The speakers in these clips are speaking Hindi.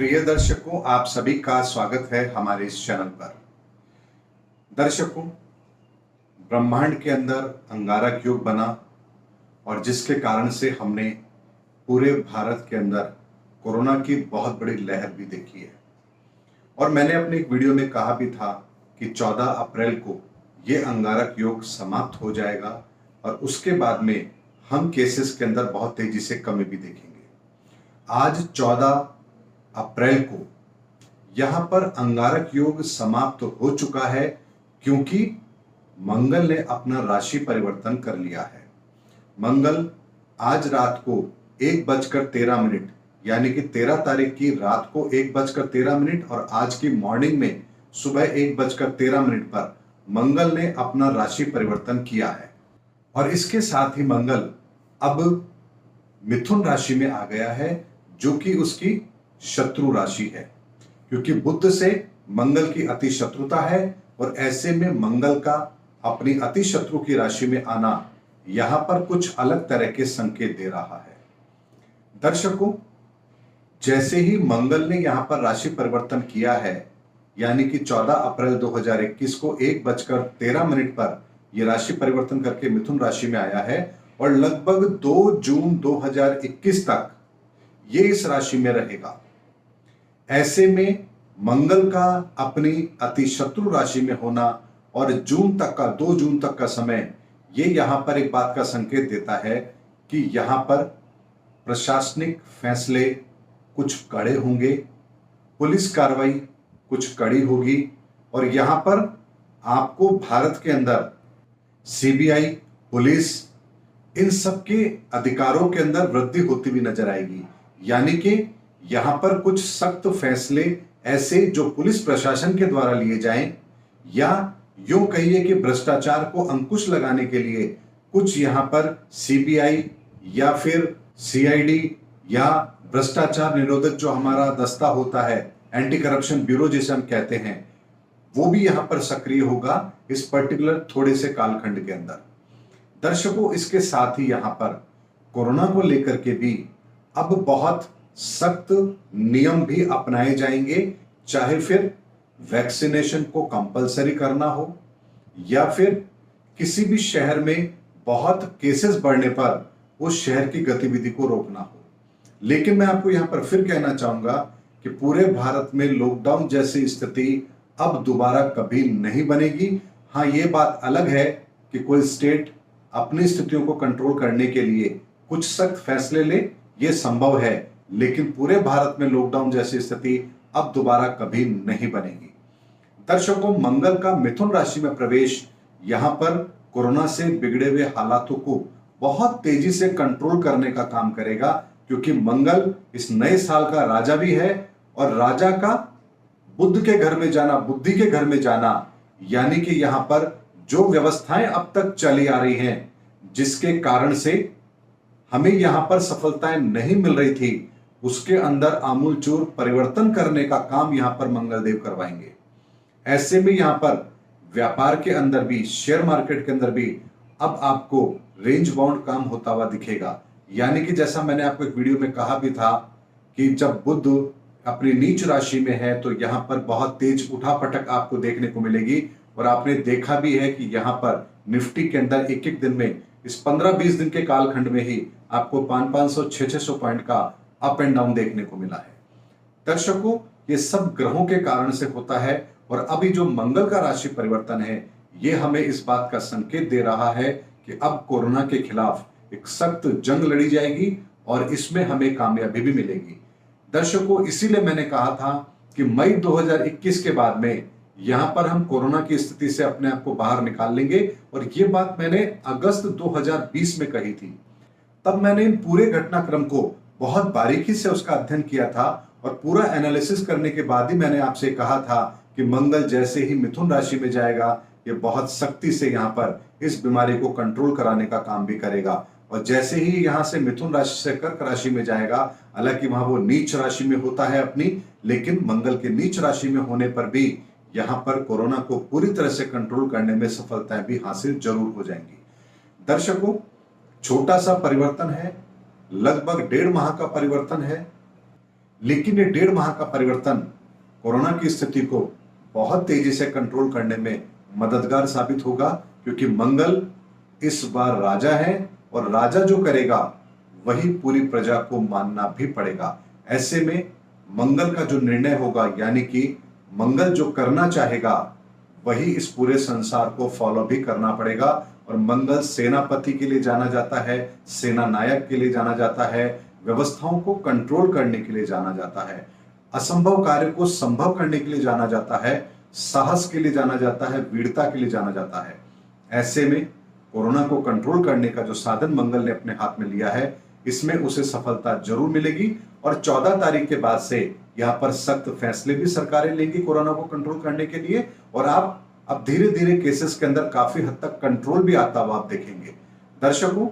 प्रिय दर्शकों, आप सभी का स्वागत है हमारे इस चैनल पर। दर्शकों, ब्रह्मांड के अंदर अंगारक युग बना और जिसके कारण से हमने पूरे भारत के अंदर कोरोना की बहुत बड़ी लहर भी देखी है। और मैंने अपने एक वीडियो में कहा भी था कि 14 अप्रैल को ये अंगारक योग समाप्त हो जाएगा और उसके बाद में हम केसेस के अंदर बहुत तेजी से कमी भी देखेंगे। आज 14 अप्रैल को यहां पर अंगारक योग समाप्त हो चुका है, क्योंकि मंगल ने अपना राशि परिवर्तन कर लिया है। मंगल आज रात को 1:13 यानी कि 13 तारीख की रात को 1:13 और आज की मॉर्निंग में सुबह 1:13 पर मंगल ने अपना राशि परिवर्तन किया है। और इसके साथ ही मंगल अब मिथुन राशि में आ गया है, जो कि उसकी शत्रु राशि है, क्योंकि बुध से मंगल की अति शत्रुता है और ऐसे में मंगल का अपनी अति शत्रु की राशि में आना यहां पर कुछ अलग तरह के संकेत दे रहा है। दर्शकों, जैसे ही मंगल ने यहां पर राशि परिवर्तन किया है, यानी कि 14 अप्रैल 2021 को 1:13 पर यह राशि परिवर्तन करके मिथुन राशि में आया है और लगभग 2 जून 2021 तक ये इस राशि में रहेगा। ऐसे में मंगल का अपनी अति शत्रु राशि में होना और 2 जून तक का समय, ये यहां पर एक बात का संकेत देता है कि यहां पर प्रशासनिक फैसले कुछ कड़े होंगे, पुलिस कार्रवाई कुछ कड़ी होगी और यहां पर आपको भारत के अंदर सीबीआई, पुलिस, इन सब के अधिकारों के अंदर वृद्धि होती हुई नजर आएगी। यानी कि यहां पर कुछ सख्त फैसले ऐसे जो पुलिस प्रशासन के द्वारा लिए जाएं, या यूं कहिए कि भ्रष्टाचार को अंकुश लगाने के लिए कुछ यहां पर सीबीआई या फिर सीआईडी या भ्रष्टाचार निरोधक जो हमारा दस्ता होता है, एंटी करप्शन ब्यूरो जिसे हम कहते हैं, वो भी यहां पर सक्रिय होगा इस पर्टिकुलर थोड़े से कालखंड के अंदर। दर्शकों, इसके साथ ही यहां पर कोरोना को लेकर के भी अब बहुत सख्त नियम भी अपनाए जाएंगे, चाहे फिर वैक्सीनेशन को कंपलसरी करना हो या फिर किसी भी शहर में बहुत केसेस बढ़ने पर उस शहर की गतिविधि को रोकना हो। लेकिन मैं आपको यहां पर फिर कहना चाहूंगा कि पूरे भारत में लॉकडाउन जैसी स्थिति अब दोबारा कभी नहीं बनेगी। हां, यह बात अलग है कि कोई स्टेट अपनी स्थितियों को कंट्रोल करने के लिए कुछ सख्त फैसले ले, यह संभव है, लेकिन पूरे भारत में लॉकडाउन जैसी स्थिति अब दोबारा कभी नहीं बनेगी। दर्शकों, मंगल का मिथुन राशि में प्रवेश यहां पर कोरोना से बिगड़े हुए हालातों को बहुत तेजी से कंट्रोल करने का काम करेगा, क्योंकि मंगल इस नए साल का राजा भी है और राजा का बुध के घर में जाना, बुद्धि के घर में जाना, यानी कि यहां पर जो व्यवस्थाएं अब तक चली आ रही हैं, जिसके कारण से हमें यहां पर सफलताएं नहीं मिल रही थी, उसके अंदर आमूलचूर परिवर्तन करने का काम यहां पर मंगलदेव करवाएंगे। ऐसे में यहां पर व्यापार के अंदर भी, शेयर मार्केट के अंदर भी अब आपको रेंज बाउंड काम होता हुआ दिखेगा। यानी कि जैसा मैंने आपको एक वीडियो में कहा भी था कि जब बुध अपनी नीच राशि में है तो यहां पर बहुत तेज उठापटक आपको देखने को मिलेगी। और आपने देखा भी है कि यहां पर निफ्टी के अंदर एक एक दिन में, इस 15-20 दिन के कालखंड में ही आपको 500-500, 600-600 पॉइंट का अप एंड डाउन देखने को मिला है। दर्शकों, ये सब ग्रहों के कारण से होता है और अभी जो मंगल का राशि परिवर्तन है, ये हमें इस बात का संकेत दे रहा है कि अब कोरोना के खिलाफ एक सख्त जंग लड़ी जाएगी और इसमें हमें कामयाबी भी मिलेगी। दर्शकों, इसीलिए मैंने कहा था कि मई 2021 के बाद में यहां पर हम कोरोना की स्थिति से अपने आप को बाहर निकाल लेंगे। और यह बात मैंने अगस्त 2020 में कही थी। तब मैंने इन पूरे घटनाक्रम को बहुत बारीकी से उसका अध्ययन किया था और पूरा एनालिसिस करने के बाद ही मैंने आपसे कहा था कि मंगल जैसे ही मिथुन राशि में जाएगा, ये बहुत सख्ती से यहां पर इस बीमारी को कंट्रोल कराने का काम भी करेगा। और जैसे ही यहां से मिथुन राशि से कर्क राशि में जाएगा, हालांकि वहां वो नीच राशि में होता है अपनी, लेकिन मंगल के नीच राशि में होने पर भी यहां पर कोरोना को पूरी तरह से कंट्रोल करने में सफलताएं भी हासिल जरूर हो जाएंगी। दर्शकों, छोटा सा परिवर्तन है, लगभग 1.5 माह का परिवर्तन है, लेकिन ये 1.5 माह का परिवर्तन कोरोना की स्थिति को बहुत तेजी से कंट्रोल करने में मददगार साबित होगा, क्योंकि मंगल इस बार राजा है और राजा जो करेगा वही पूरी प्रजा को मानना भी पड़ेगा। ऐसे में मंगल का जो निर्णय होगा, यानी कि मंगल जो करना चाहेगा वही इस पूरे संसार को फॉलो भी करना पड़ेगा। और मंगल सेनापति के लिए जाना जाता है, सेना नायक के लिए जाना जाता है, व्यवस्थाओं को कंट्रोल करने के लिए जाना जाता है, असंभव कार्य को संभव करने के लिए जाना जाता है, साहस के लिए जाना जाता है, वीरता के लिए जाना जाता है। ऐसे में कोरोना को कंट्रोल करने का जो साधन मंगल ने अपने हाथ में लिया है, इसमें उसे सफलता जरूर मिलेगी। और 14 तारीख के बाद से यहां पर सख्त फैसले भी सरकारें लेंगी कोरोना को कंट्रोल करने के लिए, और आप अब धीरे धीरे केसेस के अंदर काफी हद तक कंट्रोल भी आता हुआ आप देखेंगे। दर्शकों,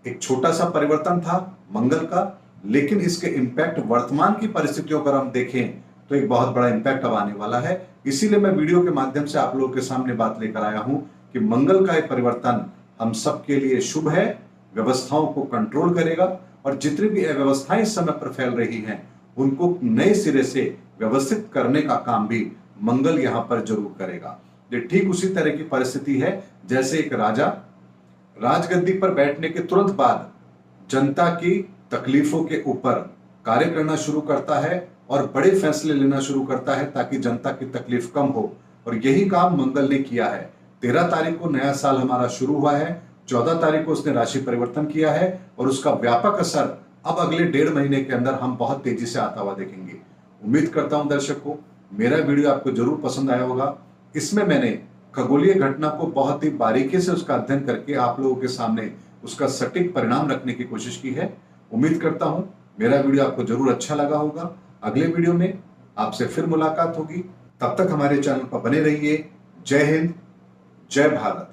एक छोटा सा परिवर्तन था मंगल का, लेकिन इसके इंपैक्ट वर्तमान की परिस्थितियों पर हम देखें तो एक बहुत बड़ा इंपैक्ट अब आने वाला है। इसीलिए मैं वीडियो के माध्यम से आप लोगों के सामने बात लेकर आया हूं कि मंगल का एक परिवर्तन हम सबके लिए शुभ है, व्यवस्थाओं को कंट्रोल करेगा, और जितनी भी अव्यवस्थाएं इस समय पर फैल रही हैं उनको नए सिरे से व्यवस्थित करने का काम भी मंगल यहां पर जरूर करेगा। ये ठीक उसी तरह की परिस्थिति है जैसे एक राजा राजगद्दी पर बैठने के तुरंत बाद जनता की तकलीफों के ऊपर कार्य करना शुरू करता है और बड़े फैसले लेना शुरू करता है ताकि जनता की तकलीफ कम हो, और यही काम मंगल ने किया है। 13 तारीख को नया साल हमारा शुरू हुआ है, 14 तारीख को उसने राशि परिवर्तन किया है, और उसका व्यापक असर अब अगले 1.5 महीने के अंदर हम बहुत तेजी से आता हुआ देखेंगे। उम्मीद करता हूं दर्शकों मेरा वीडियो आपको जरूर पसंद आया होगा। इसमें मैंने खगोलीय घटना को बहुत ही बारीकी से उसका अध्ययन करके आप लोगों के सामने उसका सटीक परिणाम रखने की कोशिश की है। उम्मीद करता हूं मेरा वीडियो आपको जरूर अच्छा लगा होगा। अगले वीडियो में आपसे फिर मुलाकात होगी, तब तक हमारे चैनल पर बने रहिए। जय हिंद, जय भारत।